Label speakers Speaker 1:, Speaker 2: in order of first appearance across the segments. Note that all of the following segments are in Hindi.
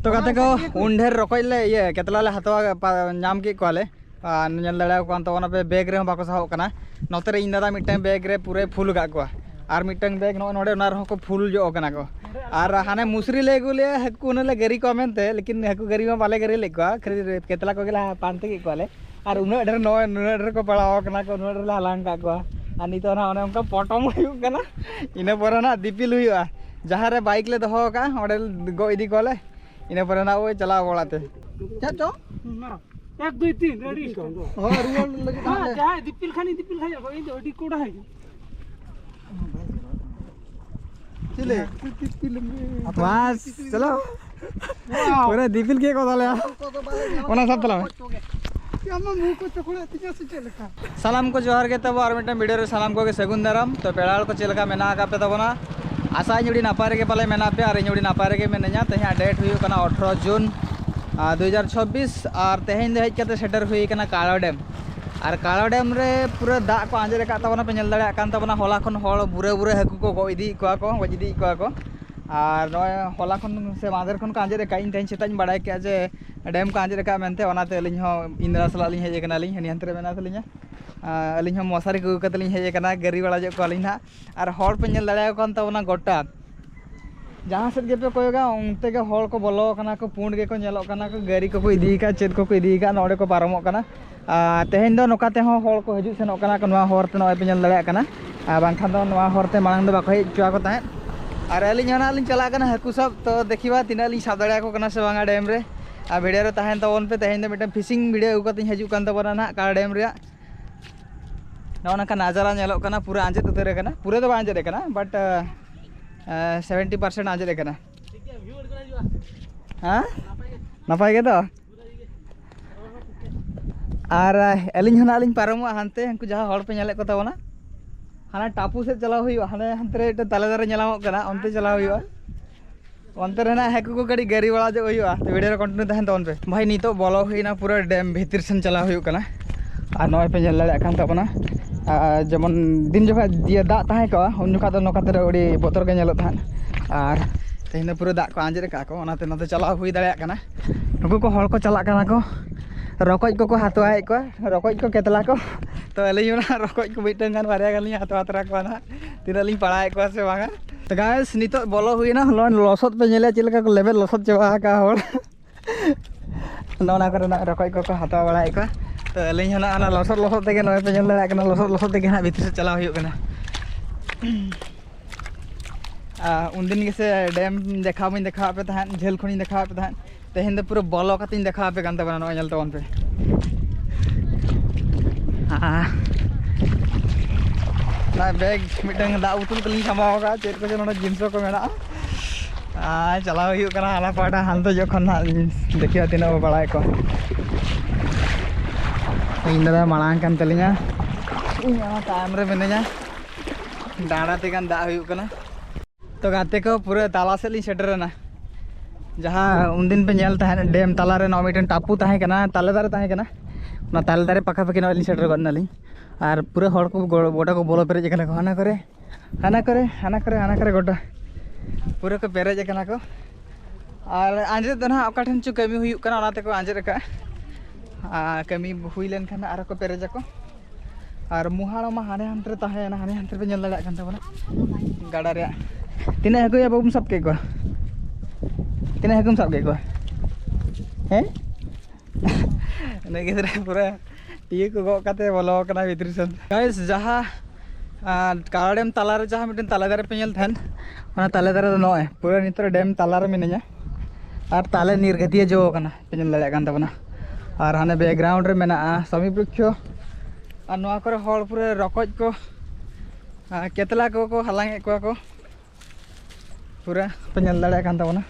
Speaker 1: तो कहते को उन ढेर रकोले ये केतला ले हतवा नाम के कोले नल दड़ा को तो पे बैग रे बाको साहो कना नोते रे इन दादा मिटन बैग रे पूरे फुल का को और मिटन बैग नोडे ना रहो को फुल जो कना को और हाने मुसरी ले गुले हकु नले गरी को मेनते लेकिन हकु गरी में बाले गरी ले को केतला को गेला पानते के कोले और उन ढेर नो ढेर को पड़ाव कना को उन ढेर हलांग का को और नितो ना उनका पटम हुई कना इने पर ना दिपिल हुआ जहाँ रे बाइक ले दहो का ओडे गो इदी कोले इने पर ना वो चला बोलाते क्या चो
Speaker 2: 1 2 3 रेडी हां रुल लगे हां जा दिपिल खाई को इन ओडी कोडा है
Speaker 1: चले बस चलो पूरा दिपिल के को दाले ओना सब चला सालाम को जोहार के तब और मिटन वीडियो रे सालाम को के सगुन दाराम तो पेड़ाल को चलका मेना का पे तबना आशा जुड़ी नापारे के पाले मेना पे और जुड़ी नापारे के मेनया तहिया डेट हुई कना 18 जून 2026 और तेहेन हेज कते सेटर हुई कना कालो डैम और कालो डैम रे पूरा दाग को आंजे का तबना पे नेल दाड़ा कान तबना होला खन होल बुरे बुरे हकु को गो इदी को गज इदी को और नय होला खन से मादर खन को आंजे रे काइन तेन सेताñ बाड़ाय के जे डैम को आंजे का मेनते ओनाते अलिñ हो इंद्रा सला लिñ हेज कना लिñ हनी हंतरे मेना तलिña अलिñ हो मशारी को कते लिñ हेज कना गरी वाला जे को अलिñ ना और हॉल पे नेल दाड़ा कान तबना गोटा जहाँ से पे कोयगा उनते के हॉल को बोलो कना को पुंड के को नेलो कना को गरी को इदी का चेद को इदी का नोडे को पारमो कना तेहेन दो नोकाते हो हॉल को हजू सेनो कना को नवा हॉर ते नोय पे नेल दाड़ा कना बांखान दो नवा हॉर ते मांग दो बाको हेज चुआ को ताहे और अलिñ हना अलिñ चला कना हकु सब तो देखिबा तिना अलिñ साब दाड़ा को कना से बांगा डैम रे आ वीडियो रे ताहेन तो ओन पे तेहेन दो मिटन फिशिंग वीडियो को तिन हजू कान तबना ना का डैम रे नोना का नजारा नेलो कना पूरा आंजे उतर कना पूरे तो आंजे कना बट 70% आंजे कना हां नपाय के तो और अलिñ हना अलिñ पारमो हानते हंकु जहां हॉल पे नेले को तबना हाना टापू से चला हुई हाने हंतरे ताले दारे नेलामो कना ओनते चला हुई ओनते रेना हेकु को गड़ी गरी वाला जो हुई तो वीडियो कंटिन्यू तहन तो पे भाई नितो बोलो हुईना पूरा डैम भीतर सेन चला हुई कना और नय पे नेल दाड़ा कान तबना जेमन दिन जोखा दिए दाग ताहे को उन जोखा दो नोकाते ओडी बोतर के नेलो थान और तेहन पूरा दाग को आंजे का को ओनाते नते चला हुई दाड़ा कना नुकु को हॉल को चला कना को रकोज को हाथवाए को रकोज को केतला को तो अलिñ ना रकोज को मिटन गान बारे गान लिñ हाथवा तरा को ना तिना लिñ पड़ाए को से बांगा तो गाइस नितो बोलो हुई ना लोन लसत पे नेले चिलका को लेवल लसत चबा का होल नोना करे ना रकोज को हाथवा बड़ाए को तो अलिñ ना ना लसत लसत ते के नय पे नेल दाड़ा कना लसत लसत ते के ना भीतर से चला हुई कना उन दिन के से डैम देखा मैं देखा पे तहन झेल खणी देखा पे तहन तेहन पूरा बोलो कतिन देखा पे कान तबना नय नेल तवन पे ना बैग मिटन दा उतुल कलिñ सामाव का चेत को नोडे जिंस को मेना चला हुई कना आला पाटा हानतो जखन ना देखिया तिना बड़ाय को इन दादा मालांग कान तलिña इना टाइम रे मेनेña डाड़ा ते गान दा हुई कना तो गाते को पूरा ताला से लिñ सेटरना जहाँ उन दिन पे नेल तहन डैम ताला रे मिटन टापू ताहे कना ताले दारे ताहे कना ना ताले दारे पाखा पाखी लिñ सेटर गना लिñ और पूरा हड़ को गोटा को बोलो पेरेज कना को हाना करे गोटा पूरा को पेरेज कना को और आंजे तो ना ओका ठन चु कमी हुई कना ओनाते को आंजे रका कमी हुई लेन खाना आर को पेरेज को और मुहाड़ा मा हाने हंतरे ताहे ना हाने हंतरे पे नेल दाड़ा कान तबना गाड़ा रे तिना हको या बाबुम सब के को तिना हकुम सब के को हैं ने गिदरा पूरा ये को गो काते बोलो कना भीतर से गाइस जहां काला डैम ताला रे जहां मिटन ताला दारे पे नेल थान ओना ताला दारे नय पूरा नितर डैम ताला रे मिनेña और ताले निर्गतिय जो कना पे नेल दाड़ा कान तबना और हाने बैकग्राउंड रे मेना समी वृक्ष और नवा करे हॉल पूरा रकोज को केतला को हलांगे को पूरा पे नेल दाड़ा कान तबना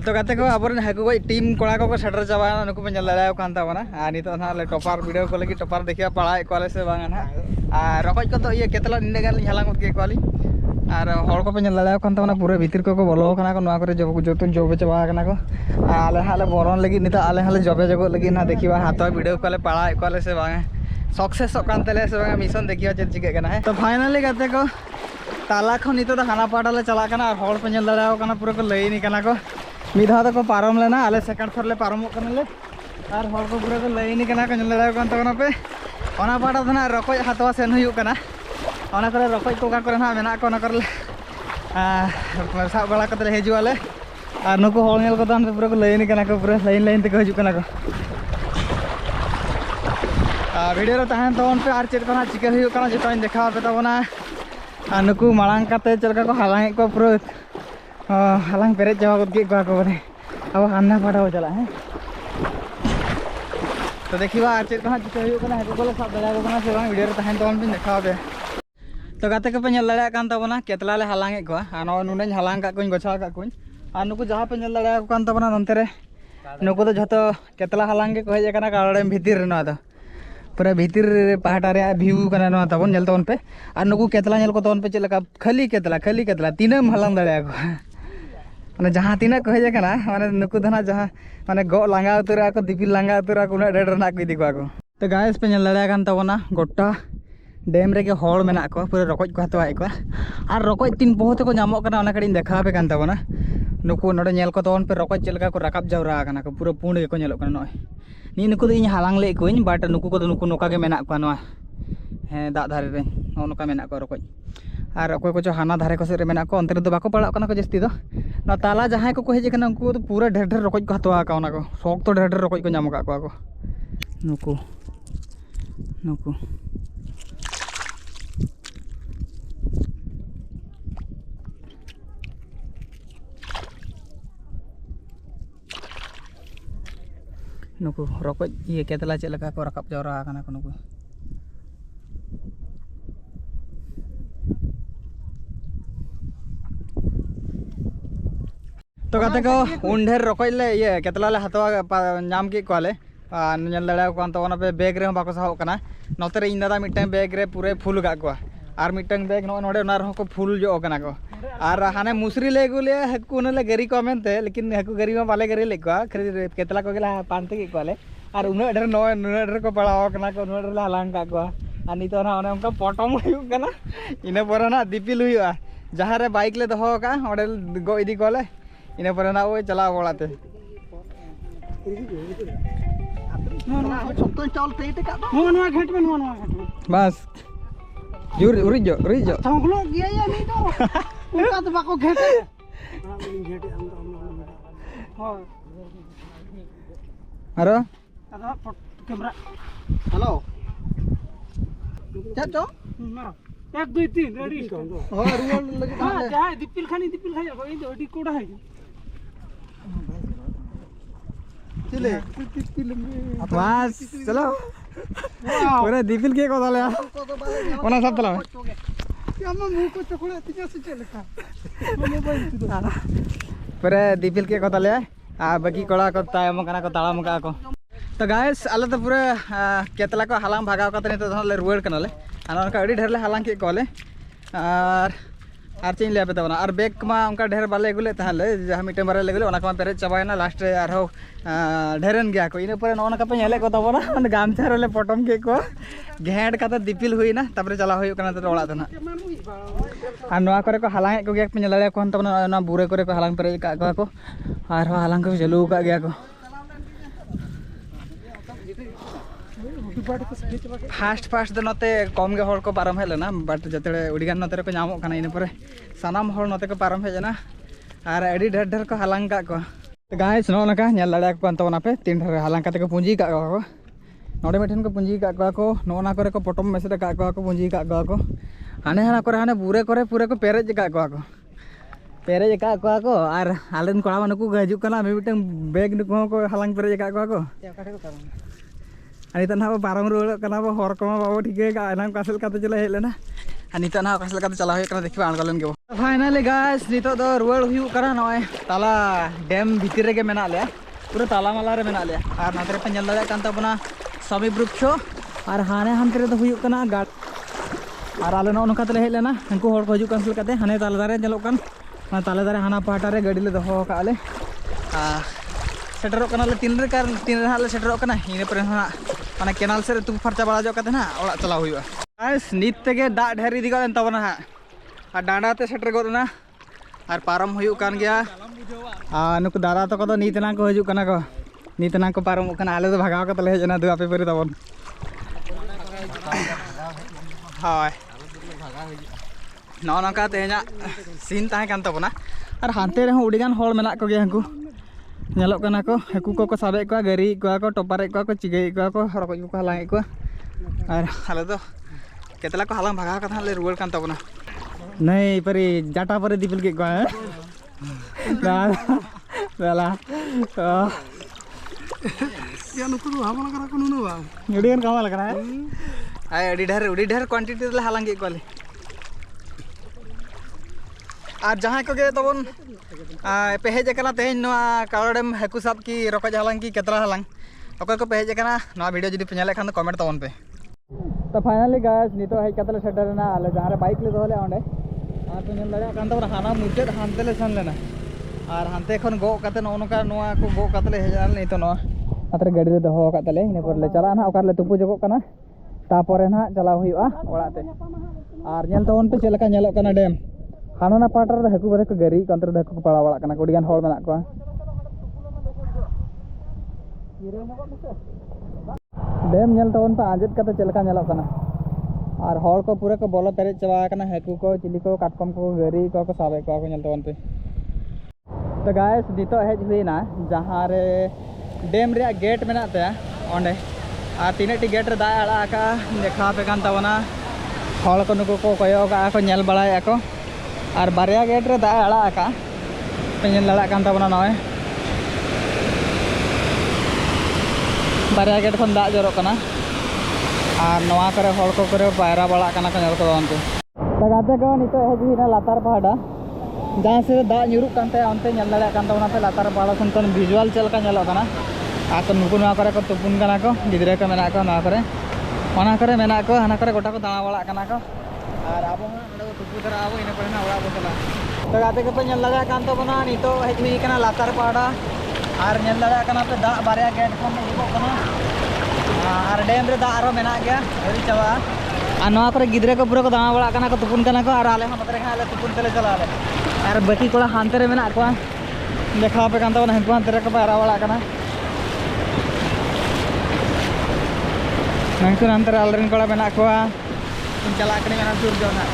Speaker 1: तो कहते को अब हाकू को टीम कोड़ा को सेटर चाबा नुकु पे नेल दाड़ा कान तबना आ नितो ना ले टॉपर वीडियो को लगी टॉपर देखिया पड़ाए को से बांगा ना आ रकोज को तो ये केतला निने गान हलांग के को और हॉल को पे नेल दाड़ा कान तबना पूरा भीतर को बोलो कना को नवा करे जो जोबे चाबा कना को आले हाले बोरन लगी नितो आले हाले जबे जगो लगी ना देखिबा हाथ वीडियो को पड़ाए को से बांगा सक्सेस कान तले से बांगा मिशन देखिया चेक चिके कना है तो फाइनली कहते को ताला खन नितो दा हाना पाटा ले चला कना हॉल पे नेल दाड़ाओ कना पूरा को लई नि कना को मिधा तो को पारम लेना आले सेकंड फ्लोर ले पारम कना ले और हॉल को पूरा को लई नि कना को नेल दाड़ाओ कन तोना पे ओना पाटा दना रकोय हातवा सेन हुयु कना ओना करे रकोय को का करे ना मेना को ना करे सा बड़ा कते हेजु आले और नुको हॉल नेल को दान पूरा को लई नि कना को पूरा लाइन लाइन ते को हजु कना को वीडियो रे तहन तो पे आर चेक कना चिकन हुयु कना जतो देखा पे तबना नुकु मांग काते चलका को हालांग को पूरा हालांग पेरे जावा को के को बने अब हान्ना पाड़ा चला है तो देखिवा आर चेक कना चिकन हुयु कना हेको को सब दला को कना से वीडियो रे तहन तो पे देखा पे तो गाते के पे नेल लड़ा कान तबना केतला ले हालांग को आनो नुने हालांग का कोइन गोछा का कोइन और नुकु जहां पे नेल लड़ा कान तबना नंते रे नुकु तो जतो केतला हालांग के को हेज कना गाड़े भीतर रे ना तो पूरा भीतर पहाटा रे व्यू कना ना तबन नेल तबन पे और नुकु केतला नेल को तबन पे चलका खाली केतला तीनम हालांग दड़े को माने जहां तीना को हेज कना माने नुकु धना जहां माने गो लांगा उतरा को दिपिल लांगा उतरा को उना डेड ना को इदी को तो गाइस पे नेल दड़े कान तबना गोटा डैम रे के हॉल मेना को पूरा रकोज को हतवा को और रकोज तीन बहुत को नामो कना ओना कड़ी देखा पे कान तबना नुकु नोडे नेल को तबन पे रकोज चलका को राकाब जावरा कना को पूरा पुंड के को नेलो कना नय नी नुकु द इन हालांग ले कोइन बाट नुकु को नुकु नोका के मेना को नवा हे दा धारे रे नोका मेना को रकोज और अकोय को जो हाना धारे को से रे मेना को अंतर दो बाको पड़ा कना को जस्ती दो ना ताला जहां को हेज कना उनको तो पूरा ढेर ढेर रकोज को हतवा का ओना को शौक तो ढेर ढेर रकोज को नाम का को नुकु नुकु नुकु रकोज ये केतला चेक लगा को रकाब जावरा कना को नुकु तो गाते को उन ढेर रकोज ले ये केतला ले हतवा नाम के कोले नेल दड़ा को तो पे बैग रे बाको साहो कना नोते रे इन दादा मिटन बैग रे पूरे फुल गा को और मिटन बैग नोडे ओना रहो को फुल जो कना को और हाने मुसरी ले गुले हकु नले गरी को मेनते लेकिन हकु गरी में बाले गरी ले को केतला को गेला पानते के कोले और उना ढेर नो उना ढेर को पड़ाओ कना को उना ढेर हालांग का को और नितो ना ओने उनका पटम हुयु कना इने पर ना दिपिल हुयु जहां रे बाइक ले दहो का ओडे गो इदी कोले इने पर ना ओ चला बोलाते बस उरिजो
Speaker 2: चौंकलो गया या नहीं तो उनका तो बाको घेटे हां
Speaker 1: अरे
Speaker 2: कैमरा
Speaker 1: हेलो चाचो
Speaker 2: 1 2 3 रेडी
Speaker 1: हां रुल लगे
Speaker 2: हां जाए दिपिल खानी को इन ओडी कोडा है
Speaker 1: चले बस चलो पूरा दिपिल के को दाले ओना सब तला
Speaker 2: यामा मुंह को चकोड़े तिजा से चलका
Speaker 1: पूरा दिपिल के को दाले आ बाकी कोड़ा को तायम कना को ताळा मका को तो गाइस आले तो पूरा केतला को हालांग भागाव कते तो धले रुवाड़ कनाले आना उनका अड़ी ढेर ले हालांग के कोले और चेन ले पे तबना और बैग मा उनका ढेर बाले गुले तहले जहां मिटे बारे ले गुले ओना को पेरे चबायना लास्ट रे आरो ढेरन गया को इने पर नोना का पे हेले को तबना गामछा रे पटम के को घेड काते दिपिल हुईना तबरे चला होय कना तो ओला तना और नोआ करे को हालांग को गया पे लले को तबना ना बुरे करे को हालांग पेरे का को और हालांग को चलू का गया को फास्ट दो नते कम गे हर को पारम हेलेना बट जते उड़ीगान नते को नामो कना इन पर सानाम हर नते को पारम हेजना और अड़ी ढेर ढेर को हालांग का को गाइस नो नका नेल लड़ा को अंतवना पे तीन ढेर हालांग काते को पुंजी का को नोडे मिठन को पुंजी का को नोना करे को पटम मेसरे का को पुंजी का को हाने हाना करे हाने बुरे करे पूरे को पेरेज का को पेरेज का को और आलेन कोड़ा मन को हजू कना मे मिटन बैग नको को हालांग पेरेज का को अनिता ना पारम रुड़ कना हर को बाबू ठीक है नाम कासल काते चला हेलेना अनिता ना कासल काते चला होय कना देखिबा आंगलन के फाइनली गाइस नितो दो रुड़ हुयु करा नय ताला डैम भीतर रे के मेना ले पूरा ताला माला रे मेना ले और नातरे पे नेल लगा कांता बना समी वृक्षो और हाने हम तेरे तो हुयु कना गा और आले नो नका तले हेलेना हनको हर को हजू कासल काते हाने ताला दारे नेलो कन ताला दारे हाना पाटा रे गाड़ी ले दहो का आले सेटरो कना ले तीन रे हाले सेटरो कना इने पर ना माने केनाल से तु फरचा बड़ा जो कते ना ओड़ा चला हुआ गाइस नित तेगे दा ढेर इदी गन तबना हा और डांडा ते सेटर गोदना और पारम हुयु कान गया नुक दादा तक तो नीतना को हजू कना को नीतना को पारम कना आले तो भगाव का तले जना दु आपे परि तबन हाय नौ नका तेना सीन ताहे कान तबना और हानते रे उडीगान होल मेना को गया हंकु नेलोक कना को हकु को साबे को गरी को टपारे को चिगे को हरको को हलांगे को और आले तो केतला को हालां भगाव का ले रुवल कान तबना नहीं परी जाटा परे दिपिल के को दादा
Speaker 2: या नुकु हामला करा को नुनु बा
Speaker 1: उडीगान कामा लगना है आय उडी ढेर क्वांटिटी ले हालां के को ले और जहाँ को गे तबन पेहेज कना तेज नोआ कावड़ेम हकु साब की रकज हालां की केतला हालां अकोय को पेहेज कना नोआ वीडियो जदी पे नेले खान कमेंट तबन पे तो फाइनली गाइस नितो हेज कतले सेटरना आले जहाँ रे बाइक ले दोले ओंडे और तो नेल दड़ा कान तबन हाना मुचेद हानते ले सन लेना और हानते खन गो कते नोनका नोआ को गो कतले हेजाल नितो नोआ अतरे गाड़ी रे दोहो कतले इने पर ले चला ना ओकार ले तुपु जगो कना तापरे ना चला हुआ ओड़ाते और नेल तबन पे चेलका नेलो कना डेम हाना पाटर हकु बरे को गरी कंतर हकु को पड़ा बड़ा कना कुडिगान होल मेना को डेम नेल तवन पे आजेत कते चलका नेलो कना और होल को पूरे को बोलो पेरे चबा कना हकु को चिली को काटकम को गरी को साबे को नेल तवन पे तो गाइस दितो हेज हुईना जहां रे डेम रे गेट मेना ते ओंडे और तीने टी गेट रे दा आड़ा का देखा पे कान तवना होल को नुको को कयो का को नेल बड़ाय को और बारिया गेट रे दा आड़ा का पेन लड़ा कान तबना नय बारिया गेट खन दा जरो कना और नवा करे होल को करे पायरा बड़ा कना को नेल को दोन पे तगाते को नितो हेजी ना लातार पहाड़ा जहां से दा nyuruh कानते ओनते नेल लड़ा कान तबना पे लातार पहाड़ा सुनतन विजुअल चल का नेलो कना आतो नुकु नवा करे को तुपुन कना को गिदरे को मेना को नवा करे ओना करे मेना को हाना करे गोटा को दाना बड़ा कना को और आबो ना तुपु दरा आबो इने परे ना ओड़ा बो चला तो गाते के पे नेल लगा कान तो बना नितो हेज हुई कना लातार पहाड़ा और नेल लगा कना पे दा बारिया गेट खन इबो कना और डेम रे दा आरो मेना गया हरी चवा और नवा करे गिदरे को पूरा को दाना बड़ा कना को तुपुन कना को और आले हम मतरे खाले तुपुन तले चला आले और बाकी कोला हानते रे मेना को देखा पे कान तो बना हंकु हानते रे को पारा बड़ा कना नंकुन हानते रे आलरेन कोला मेना को चला कने मेना सुर जोना